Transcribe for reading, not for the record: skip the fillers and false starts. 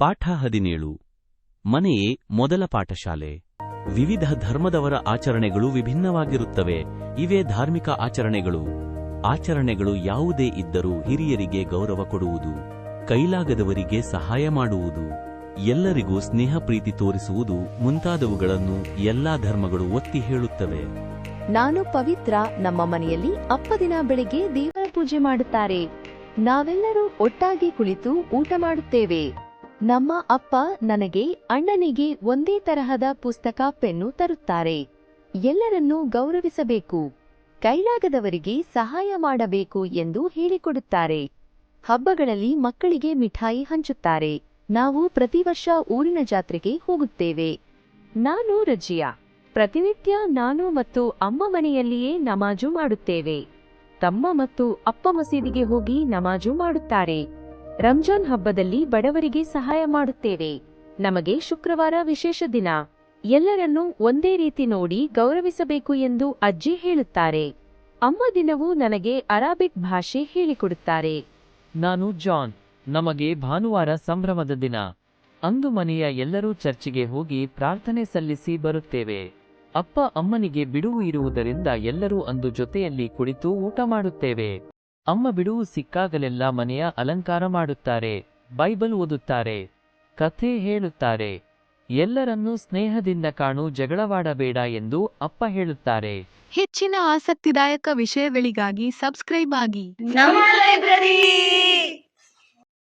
ಪಾಠ 17 ಮನೆಯೇ ಮೊದಲ ಪಾಠಶಾಲೆ. ವಿವಿಧ ಧರ್ಮದವರ ಆಚರಣೆಗಳು ವಿಭಿನ್ನವಾಗಿರುತ್ತವೆ. ಇವೇ ಧಾರ್ಮಿಕ ಆಚರಣೆಗಳು. ಆಚರಣೆಗಳು ಯಾವುದೇ ಇದ್ದರೂ ಹಿರಿಯರಿಗೆ ಗೌರವ ಕೊಡುವುದು, ಕೈಲಾಗದವರಿಗೆ ಸಹಾಯ ಮಾಡುವುದು, ಎಲ್ಲರಿಗೂ ಸ್ನೇಹ ಪ್ರೀತಿ ತೋರಿಸುವುದು ಮುಂತಾದವುಗಳನ್ನು ಎಲ್ಲಾ ಧರ್ಮಗಳು ಒತ್ತಿ ಹೇಳುತ್ತವೆ. ನಾನು ಪವಿತ್ರ. ನಮ್ಮ ಮನೆಯಲ್ಲಿ ಅಪ್ಪದಿನ ಬೆಳಿಗ್ಗೆ ದೇವರ ಪೂಜೆ ಮಾಡುತ್ತಾರೆ. ನಾವೆಲ್ಲರೂ ಒಟ್ಟಾಗಿ ಕುಳಿತು ಊಟ ಮಾಡುತ್ತೇವೆ. ನಮ್ಮ ಅಪ್ಪ ನನಗೆ, ಅಣ್ಣನಿಗೆ ಒಂದೇ ತರಹದ ಪುಸ್ತಕ, ಪೆನ್ನು ತರುತ್ತಾರೆ. ಎಲ್ಲರನ್ನೂ ಗೌರವಿಸಬೇಕು, ಕೈಲಾಗದವರಿಗೆ ಸಹಾಯ ಮಾಡಬೇಕು ಎಂದು ಹೇಳಿಕೊಡುತ್ತಾರೆ. ಹಬ್ಬಗಳಲ್ಲಿ ಮಕ್ಕಳಿಗೆ ಮಿಠಾಯಿ ಹಂಚುತ್ತಾರೆ. ನಾವು ಪ್ರತಿ ವರ್ಷ ಊರಿನ ಜಾತ್ರೆಗೆ ಹೋಗುತ್ತೇವೆ. ನಾನು ರಜಿಯಾ. ಪ್ರತಿನಿತ್ಯ ನಾನು ಮತ್ತು ಅಮ್ಮ ಮನೆಯಲ್ಲಿಯೇ ನಮಾಜು ಮಾಡುತ್ತೇವೆ. ತಮ್ಮ ಮತ್ತು ಅಪ್ಪ ಮಸೀದಿಗೆ ಹೋಗಿ ನಮಾಜು ಮಾಡುತ್ತಾರೆ. ರಂಜಾನ್ ಹಬ್ಬದಲ್ಲಿ ಬಡವರಿಗೆ ಸಹಾಯ ಮಾಡುತ್ತೇವೆ. ನಮಗೆ ಶುಕ್ರವಾರ ವಿಶೇಷ ದಿನ. ಎಲ್ಲರನ್ನೂ ಒಂದೇ ರೀತಿ ನೋಡಿ ಗೌರವಿಸಬೇಕು ಎಂದು ಅಜ್ಜಿ ಹೇಳುತ್ತಾರೆ. ಅಮ್ಮ ದಿನವೂ ನನಗೆ ಅರಾಬಿಕ್ ಭಾಷೆ ಹೇಳಿಕೊಡುತ್ತಾರೆ. ನಾನು ಜಾನ್. ನಮಗೆ ಭಾನುವಾರ ಸಂಭ್ರಮದ ದಿನ. ಅಂದು ಮನೆಯ ಎಲ್ಲರೂ ಚರ್ಚಿಗೆ ಹೋಗಿ ಪ್ರಾರ್ಥನೆ ಸಲ್ಲಿಸಿ ಬರುತ್ತೇವೆ. ಅಪ್ಪ ಅಮ್ಮನಿಗೆ ಬಿಡುವು ಇರುವುದರಿಂದ ಎಲ್ಲರೂ ಅಂದು ಜೊತೆಯಲ್ಲಿ ಕುಳಿತು ಊಟ ಮಾಡುತ್ತೇವೆ. ಅಮ್ಮ ಬಿಡುವು ಸಿಕ್ಕಾಗಲೆಲ್ಲ ಮನೆಯ ಅಲಂಕಾರ ಮಾಡುತ್ತಾರೆ, ಬೈಬಲ್ ಓದುತ್ತಾರೆ, ಕಥೆ ಹೇಳುತ್ತಾರೆ. ಎಲ್ಲರನ್ನೂ ಸ್ನೇಹದಿಂದ ಕಾಣು, ಜಗಳವಾಡಬೇಡ ಎಂದು ಅಪ್ಪ ಹೇಳುತ್ತಾರೆ. ಹೆಚ್ಚಿನ ಆಸಕ್ತಿದಾಯಕ ವಿಷಯಗಳಿಗಾಗಿ ಸಬ್ಸ್ಕ್ರೈಬ್ ಆಗಿ ನಮ್ಮ ಲೈಬ್ರರಿ.